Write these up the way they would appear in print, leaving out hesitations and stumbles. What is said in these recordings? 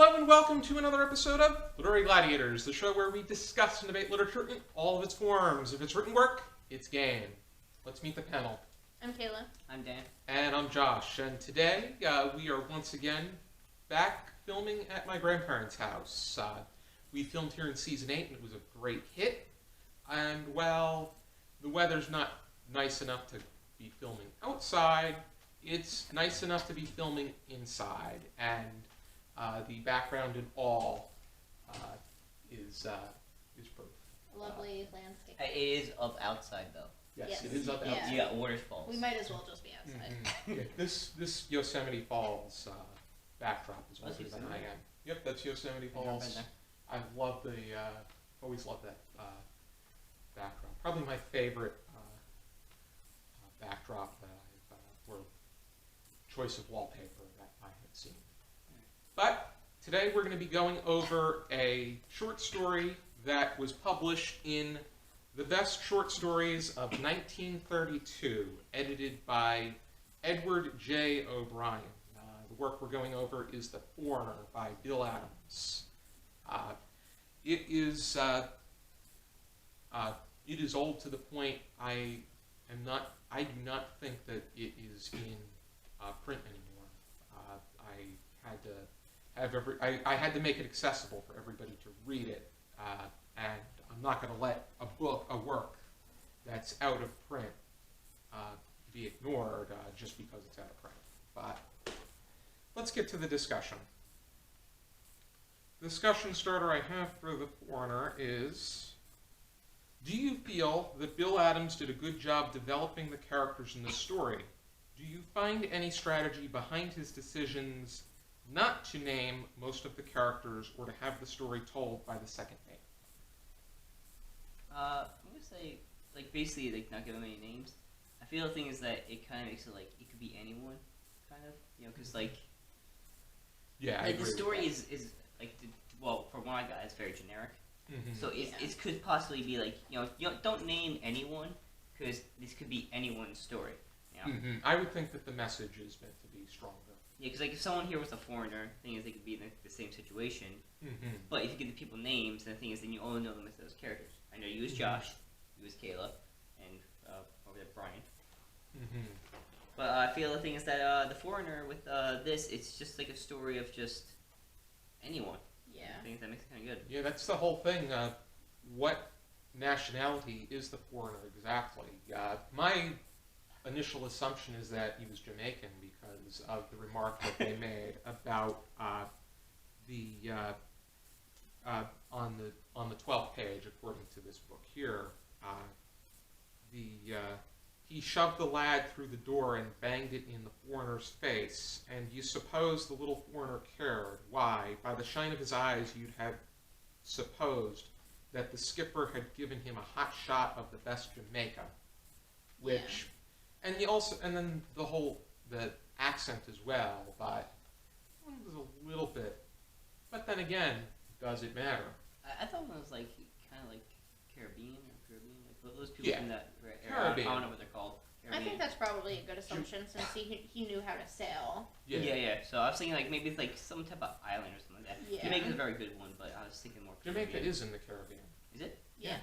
Hello and welcome to another episode of Literary Gladiators, the show where we discuss and debate literature in all of its forms. If it's written work, it's game. Let's meet the panel. I'm Kaila. I'm Dan. And I'm Josh. And today we are once again back filming at my grandparents' house. We filmed here in Season 8 and it was a great hit. And well, the weather's not nice enough to be filming outside. It's nice enough to be filming inside. And the background and all is proof. A lovely landscape. It is up outside though. Yes, it is up Yeah. outside. You got waterfalls. We might as well just be outside. Mm-hmm. Yeah, this Yosemite Falls backdrop is That's older than I Yosemite? am. Yep, that's Yosemite I've never been Falls. there. I love the always loved that backdrop. Probably my favorite backdrop that I've or choice of wallpaper that I have seen. But today we're going to be going over a short story that was published in the Best Short Stories of 1932, edited by Edward J. O'Brien. The work we're going over is The Foreigner by Bill Adams. It is old to the point I do not think that it is in print anymore. I had to make it accessible for everybody to read it, and I'm not going to let a work that's out of print be ignored just because it's out of print. But let's get to the discussion. The discussion starter I have for The Foreigner is: do you feel that Bill Adams did a good job developing the characters in the story? Do you find any strategy behind his decisions not to name most of the characters or to have the story told by the second name? I'm gonna say, basically, not giving any names. I feel the thing is that it kind of makes it it could be anyone, kind of, because Yeah, I agree the story with that. is well, for one I got, it's very generic. Mm-hmm. So it could possibly be don't name anyone, because this could be anyone's story. Mm-hmm. I would think that the message is meant to be stronger. Yeah, because if someone here was a foreigner, the thing is they could be in the same situation. Mm-hmm. But if you give the people names, then the thing is then you only know them as those characters. I know you as Josh, you as Kaila, and over there Brian. Mm-hmm. But I feel the thing is that the foreigner with this, it's just like a story of just anyone. Yeah. I think that makes it kind of good. Yeah, that's the whole thing. What nationality is the foreigner exactly? My initial assumption is that he was Jamaican because of the remark that they made about on the 12th page, according to this book here, he shoved the lad through the door and banged it in the foreigner's face, and you suppose the little foreigner cared. Why? By the shine of his eyes, you'd have supposed that the skipper had given him a hot shot of the best Jamaica, which, and then the accent as well, but it was a little bit. But then again, does it matter? I thought it was kind of like Caribbean, those people Yeah. from that Caribbean. I don't know what they're called. I Caribbean. think that's probably a good assumption since he knew how to sail. Yeah. So I was thinking maybe it's some type of island or something like that. Yeah. Jamaica's a very good one, but I was thinking more Jamaica Caribbean. is in the Caribbean. Is it? Yeah.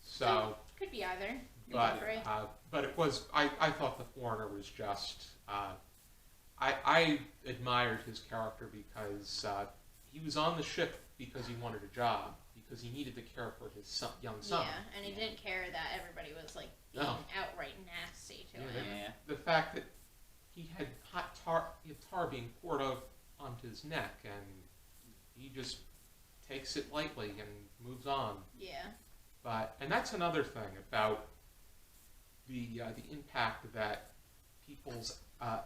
So, Could be either. but it was, I thought The Foreigner was just, I admired his character because he was on the ship because he wanted a job, because he needed to care for his young son. Yeah, and he didn't care that everybody was being outright nasty to him. Yeah. The fact that he had tar being poured onto his neck, and he just takes it lightly and moves on. Yeah. And that's another thing about the impact that people's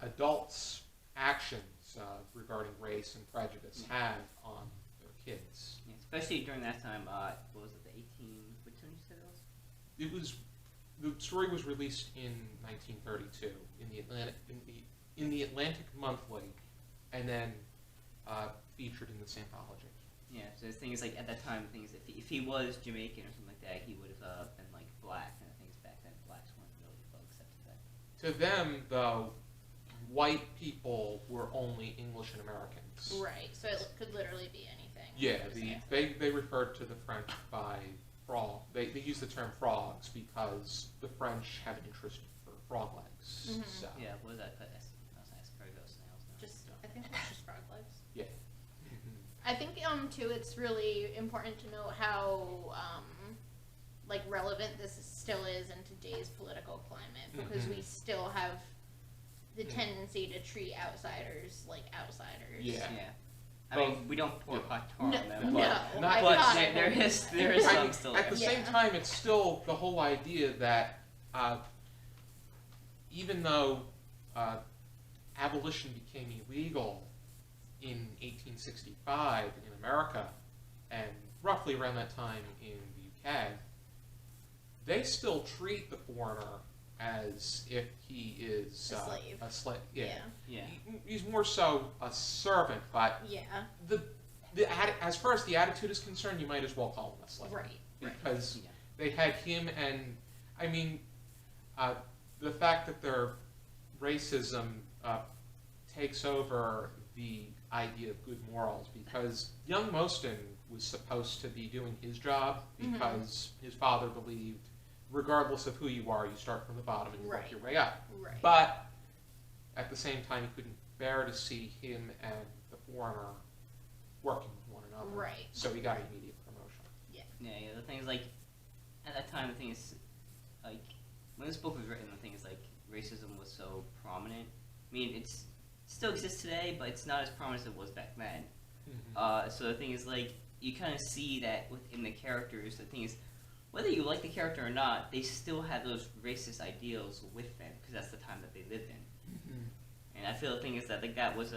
adults' actions regarding race and prejudice have on their kids. Yeah, especially during that time. What was it? The 18? What time you said it was? The story was released in 1932 in the Atlantic Monthly, and then featured in this anthology. Yeah. So the thing is, at that time, the thing is, if he was Jamaican or something like that, he would have been black. And the thing is, back then, blacks weren't really well accepted that. To them, though, white people were only English and Americans. legs. Right. So it could literally be anything. Yeah, Precisely. they referred to the French by frog. They use the term frogs because the French have an interest for frog legs. Mhm. So, Yeah, what was that? I was escargot snails. No. Just I think it's just frog legs. yeah. I think too it's really important to note how like relevant this still is in today's political climate because we still have the tendency to treat outsiders like outsiders. Yeah. Yeah. I mean, we don't pour hot tar on them, No, but, Not- but God. there is some still At the there. same Yeah. time, it's still the whole idea that even though abolition became illegal in 1865 in America and roughly around that time in the UK, they still treat the foreigner as if he is A slave. A slave. Yeah. Yeah. He's more so a servant, but Yeah. as far as the attitude is concerned, you might as well call him a slave. Right. Because Yeah. they had him, and I mean, the fact that their racism takes over the idea of good morals, because young Mostyn was supposed to be doing his job because his father believed, regardless of who you are, you start from the bottom and you work Right. your way up. Right. But at the same time, he couldn't bear to see him and the foreigner working with one another. Right. So he got immediate promotion. Yeah, the thing is, like, at that time, the thing is, like, when this book was written, the thing is, like, racism was so prominent. I mean, it still exists today, but it's not as prominent as it was back then. So the thing is, like, you kind of see that within the characters. The thing is, whether you like the character or not, they still have those racist ideals with them, because that's the time that they lived in. And I feel the thing is that, like, that was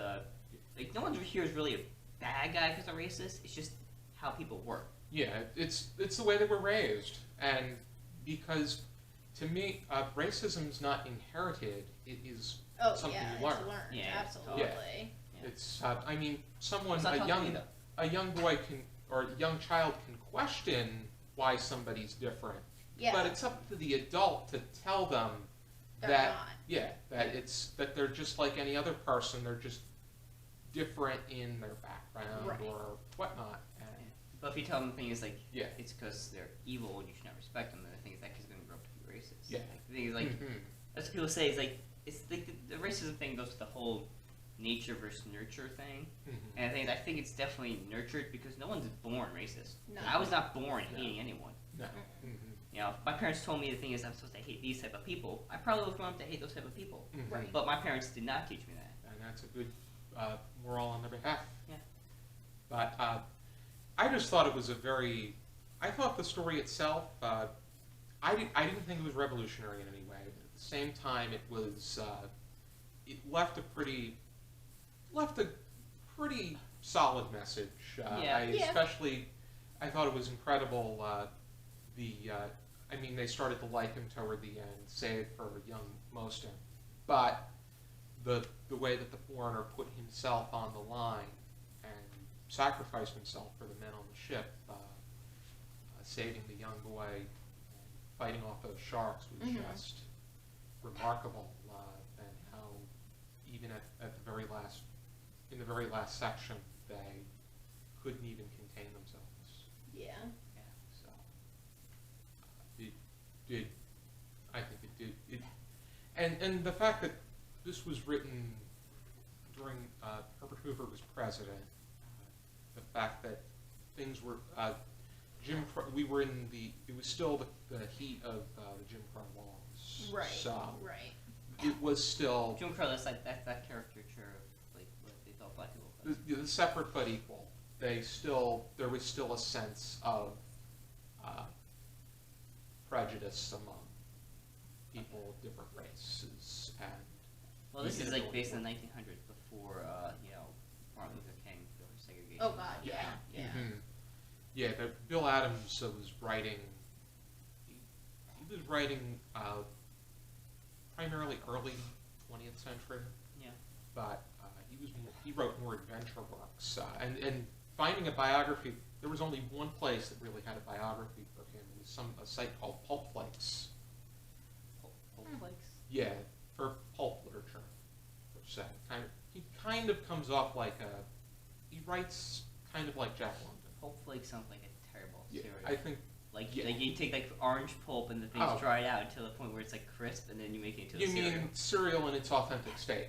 like, no one here is really a bad guy because they're racist. It's just how people work. Yeah, it's the way they were raised, and because to me, racism's not inherited; it is Oh something yeah, you learn. it's learned. Yeah, Absolutely. Yeah. It's I mean, someone It's not taught to me, though. a young boy can or a young child can question why somebody's different, Yeah. but it's up to the adult to tell them They're that not. that they're just like any other person. They're just different in their background Right. or whatnot. And But if you tell them the thing is, like, yeah, it's because they're evil and you should not respect them, then the thing is that kid's going to grow up to be racist. Yeah. Like, the thing is, like, Mhm. that's what people say is, like, it's like the racism thing goes to the whole nature versus nurture thing. Mhm. And I think it's definitely nurtured because no one's born racist. No. I was not born No. hating anyone. No. Mhm. You know, if my parents told me the thing is I'm supposed to hate these type of people, I probably would have grown up to hate those type of people. Mhm. Right. But my parents did not teach me that. And that's a good moral on their behalf. Yeah. But I just thought it was I thought the story itself, I didn't think it was revolutionary in any way. But at the same time, it was, it left a pretty solid message. Yeah. I thought it was incredible, I mean, they started to like him toward the end, save for young Mostyn. But the way that the foreigner put himself on the line and sacrificed himself for the men on the ship, saving the young boy and fighting off those sharks was just remarkable. And how even at the very last, in the very last section, they couldn't even contain themselves. Yeah. So it did. I think it did. And the fact that this was written during Herbert Hoover was president, the fact that things were we were in it was still the heat of the Jim Crow laws. Right. So Right. it was still Jim Crow, that's like that caricature of like what they thought black people was. the separate but equal. There was still a sense of prejudice among people of different races, and Well, this Yeah. is like based in the 1900s before you know, Martin Luther King, before segregation. Oh God. Yeah. Yeah. Yeah, Bill Adams was writing. He was writing primarily early 20th century. Yeah. But he wrote more adventure works, and finding a biography. There was only one place that really had a biography for him. It was a site called Pulp Flakes. Pulp Flakes. Yeah, for pulp literature, per se. He kind of comes off like he writes kind of like Jack London. Pulp Flake sounds like a terrible Yeah, cereal. I think. Like Yeah. you take like orange pulp and the thing's Oh. dried out until the point where it's like crisp, and then you make it into You a cereal. mean cereal in its authentic state?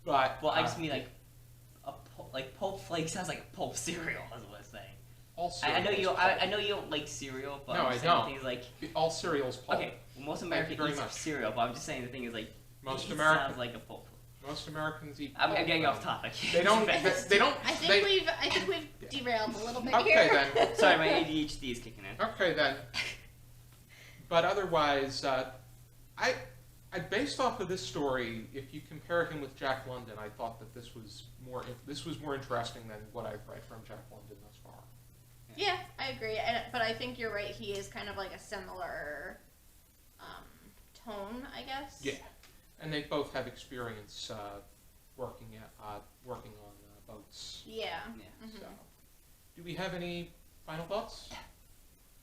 But Well, I just mean like like Pulp Flake sounds like a pulp cereal. Is what I'm saying. all cereal. I know you. is I pulp. know you don't like cereal, but No, I'm I saying don't. things like All cereals pulp. okay, well, most Thank you Americans very eat much. cereal, but I'm just saying the thing is like Most it American- sounds like a pulp. Most Americans eat. I'm pulp, getting then. off topic. They don't. They don't. I think they, we've Yeah. derailed a little bit Okay, here. then. Sorry, my ADHD is kicking in. Okay then. But otherwise, I based off of this story, if you compare him with Jack London, I thought that this was more interesting than what I've read from Jack London thus far. Yeah, I agree. But I think you're right. He is kind of like a similar tone, I guess. Yeah, and they both have experience working on boats. Yeah. Yeah. Mhm. So, do we have any final thoughts?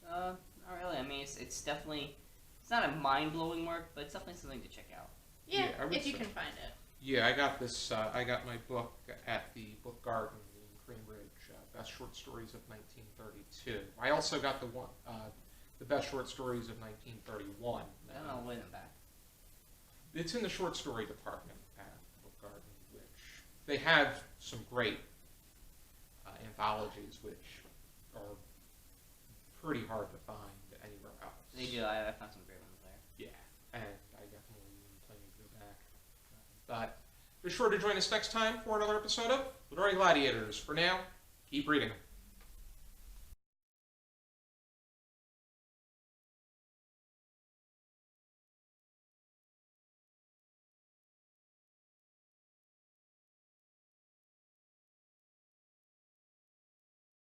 Not really. I mean, it's definitely it's not a mind blowing work, but it's definitely something to check out. Yeah, Yeah, I would if you say. can find it. Yeah, I got this. I got my book at the Book Garden in Cambridge, Best Short Stories of 1932. I also got the Best Short Stories of 1931. I don't know, wait them back. It's in the short story department at Book Garden, which they have some great anthologies, which are pretty hard to find anywhere else. They do. I found some great ones there. Yeah, and I definitely plan to go back. But be sure to join us next time for another episode of Gladiators. For now, keep reading.